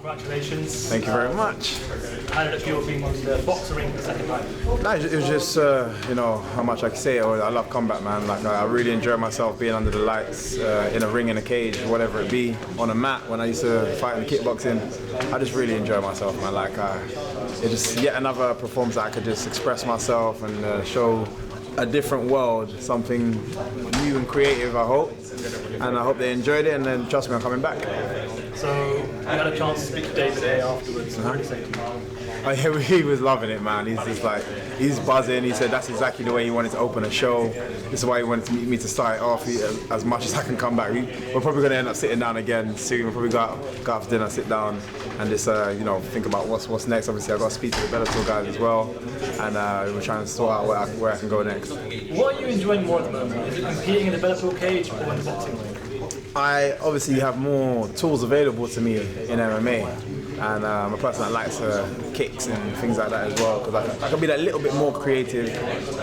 Congratulations. Thank you very much. How did it feel being on the boxer ring the second time? No, it was just, you know, how much I can say. I love combat, man. Like, I really enjoy myself being under the lights, in a ring, in a cage, whatever it be, on a mat. When I used to fight in kickboxing, I just really enjoy myself, man. Like, it's just yet another performance that I could just express myself and show a different world, something new and creative, I hope. And I hope they enjoyed it, and then trust me, I'm coming back. So you had a chance to speak to David A afterwards. What did he say to you? Oh, yeah, he was loving it, man. He's just like, he's buzzing. He said that's exactly the way he wanted to open a show. This is why he wanted me to start it off as much as I can come back. We're probably going to end up sitting down again soon. We'll probably go out for dinner, sit down, and just you know, think about what's next. Obviously, I've got to speak to the Bellator guys as well, and we're trying to sort out where I can go next. What are you enjoying more at the moment? Is it competing in the Bellator cage or in the boxing ring? I obviously have more tools available to me in MMA, and I'm a person that likes kicks and things like that as well, because I can be that little bit more creative.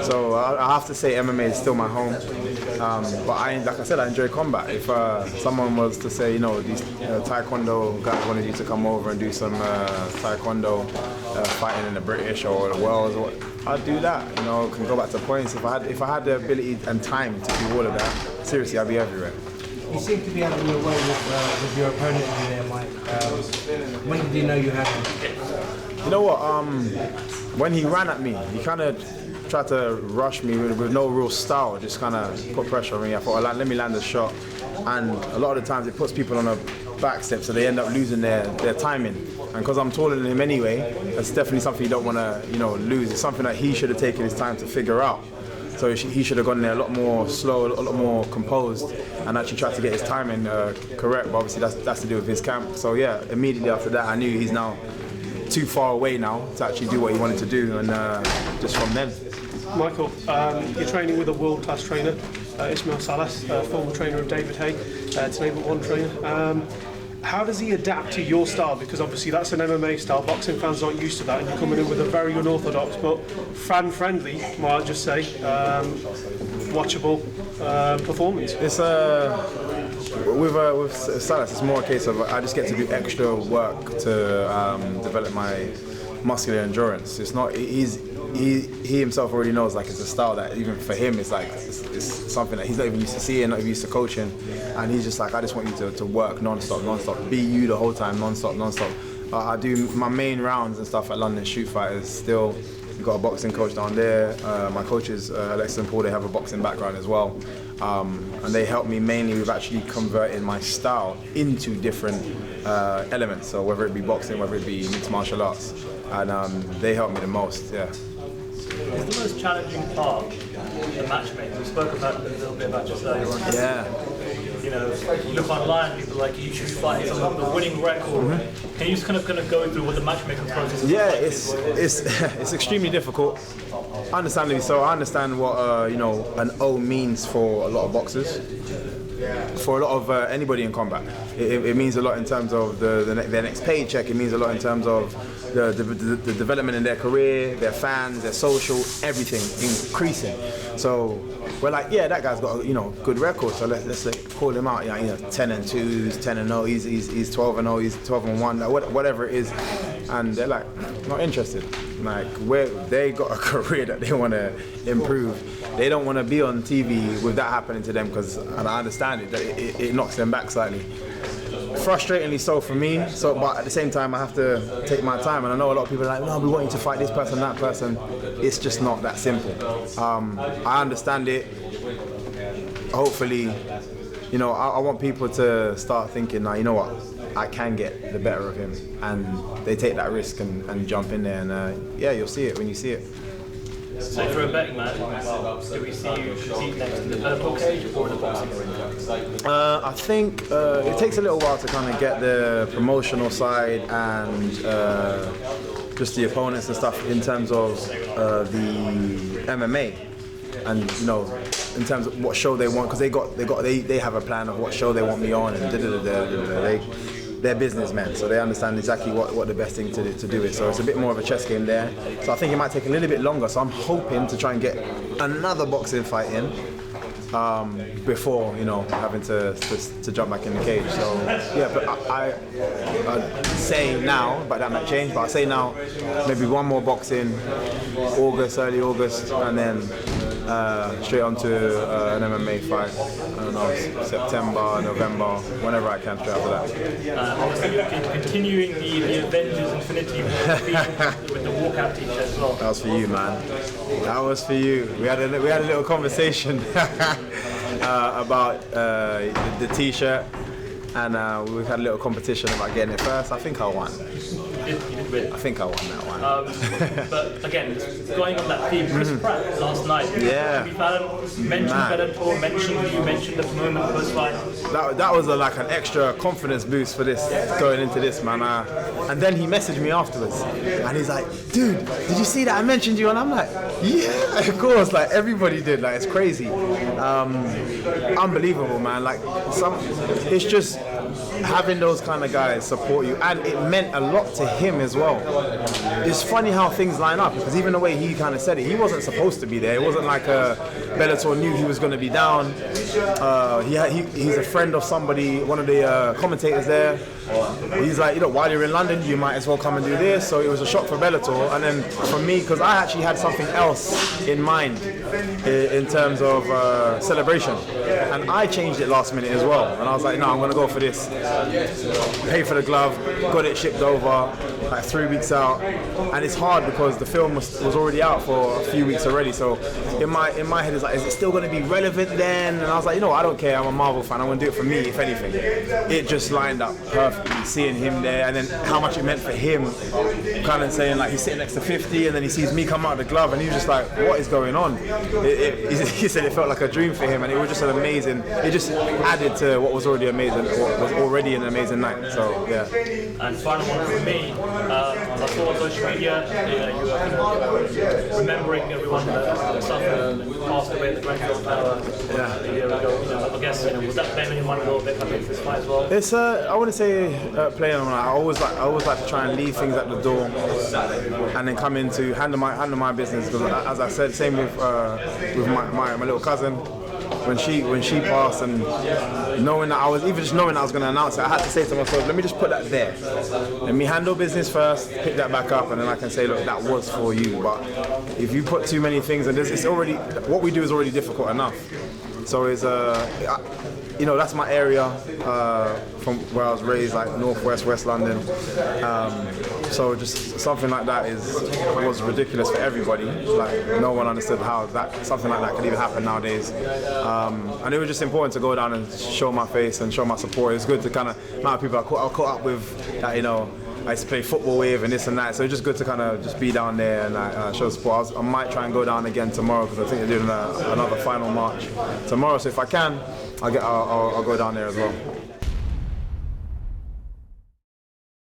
So I have to say MMA is still my home, but like I said, I enjoy combat. If someone was to say, you know, these Taekwondo guys wanted you to come over and do some Taekwondo fighting in the British or the world, I'd do that. You know, can go back to points. If I had the ability and time to do all of that, seriously, I'd be everywhere. You seem to be having your way with your opponent in there, Mike. When did you know you had him? You know what? When he ran at me, he kind of tried to rush me with no real style, just kind of put pressure on me. I thought, let me land a shot. And a lot of the times it puts people on a back step, so they end up losing their timing. And because I'm taller than him anyway, that's definitely something you don't want to, you know, lose. It's something that he should have taken his time to figure out. So he should have gone there a lot more slow, a lot more composed, and actually tried to get his timing correct. But obviously that's to do with his camp. So yeah, immediately after that, I knew he's now too far away now to actually do what he wanted to do, and just from then. Michael, you're training with a world-class trainer, Ismail Salas, former trainer of David Hay, to name but one trainer. How does he adapt to your style? Because obviously that's an MMA style. Boxing fans aren't used to that, and you're coming in with a very unorthodox but fan-friendly, might I just say, watchable performance. It's with Salas, it's more a case of I just get to do extra work to develop my muscular endurance. It's not he himself already knows, like, it's a style that even for him it's like it's something that he's not even used to seeing, not even used to coaching, and he's just like, I just want you to work non-stop, be you the whole time, non-stop. I do my main rounds and stuff at London Shoot Fighters still. We've got a boxing coach down there. My coaches, Alexis and Paul, they have a boxing background as well, and they help me mainly with actually converting my style into different elements. So whether it be boxing, whether it be mixed martial arts, and they help me the most. Yeah. What's the most challenging part of the matchmaking? We spoke about it a little bit about just earlier on. Yeah. You know, you look online, people like you choose fights on the winning record. Can you just kind of go through what the matchmaking process is? Yeah, it's extremely difficult. Understandably so. I understand what you know, an O means for a lot of boxers. For a lot of anybody in combat, it means a lot in terms of their next paycheck. It means a lot in terms of the development in their career, their fans, their social, everything increasing. So we're like, yeah, that guy's got a, you know, good record. So let's call him out. You know, 10-2, 10-0. He's 12-0. He's 12-1. Whatever it is, and they're like, not interested. Like, they got a career that they want to improve. They don't want to be on TV with that happening to them, because, and I understand it, that it knocks them back slightly. Frustratingly so for me, but at the same time I have to take my time, and I know a lot of people are like, no, we want you to fight this person, that person. It's just not that simple. I understand it. Hopefully, you know, I want people to start thinking, now, you know what, I can get the better of him, and they take that risk and jump in there, and yeah, you'll see it when you see it. So for a betting man, do we see you compete next to the Bellator cage or the boxing ring? I think it takes a little while to kind of get the promotional side and just the opponents and stuff in terms of the MMA, and you know, in terms of what show they want, because they have a plan of what show they want me on, and they're businessmen, so they understand exactly what the best thing to do is. So it's a bit more of a chess game there. So I think it might take a little bit longer. So I'm hoping to try and get another boxing fight in, before, you know, having to jump back in the cage. So yeah, but I'd say now, but that might change, but I say now, maybe one more boxing, early August, and then straight on to an MMA fight. I don't know, September, November, whenever I can, straight after that. Obviously, you're continuing the Avengers Infinity War theme with the walkout t-shirt as well. That was for you, man. That was for you. We had a little conversation about the t-shirt, and we had a little competition about getting it first. I think I won. You did win. I think I won that one. But again, going on that theme, Chris Pratt last night. Yeah. Jimmy Fallon mentioned Bellator, mentioned the moment post-fight. That was like an extra confidence boost for this, going into this, man. And then he messaged me afterwards, and he's like, "Dude, did you see that I mentioned you?" And I'm like, "Yeah, of course." Like everybody did. Like it's crazy, unbelievable, man. Like it's just having those kind of guys support you, and it meant a lot to him as well. It's funny how things line up, because even the way he kind of said it, he wasn't supposed to be there. It wasn't like Bellator knew he was going to be down. He's a friend of somebody, one of the commentators there. He's like, you know, while you're in London, you might as well come and do this. So it was a shock for Bellator, and then for me, because I actually had something else in mind in terms of celebration, and I changed it last minute as well. And I was like, no, I'm going to go for this. Pay for the glove, got it shipped over, like 3 weeks out, and it's hard because the film was already out for a few weeks already. So in my head, it's like, is it still going to be relevant then? And I was like, you know, I don't care. I'm a Marvel fan. I'm going to do it for me, if anything. It just lined up perfectly, seeing him there, and then how much it meant for him. Kind of saying like he's sitting next to 50, and then he sees me come out of the glove, and he was just like, what is going on? He said it felt like a dream for him, and it was just an amazing. It just added to what was already amazing. What was already an amazing night. So yeah. And final one for me, I saw on social media you were remembering everyone that suffered and passed away at the Grenfell Tower a year ago. I guess was that playing anyone a little bit coming into this fight as well? It's I wouldn't say playing on. I always like to try and leave things at the door, and then come into handle my business. Because as I said, same with my little cousin. When she passed, and knowing that I was going to announce it, I had to say to myself, let me just put that there. Let me handle business first, pick that back up, and then I can say, look, that was for you. But if you put too many things, and it's already, what we do is already difficult enough. So it's you know, that's my area from where I was raised, like northwest, West London. So just something like that was ridiculous for everybody. Like no one understood how something like that could even happen nowadays. And it was just important to go down and show my face and show my support. It's good to kind of amount of people I caught up with that, you know, I used to play football with and this and that. So it's just good to kind of just be down there and show support. I might try and go down again tomorrow, because I think they're doing another final march tomorrow. So if I can, I'll go down there as well.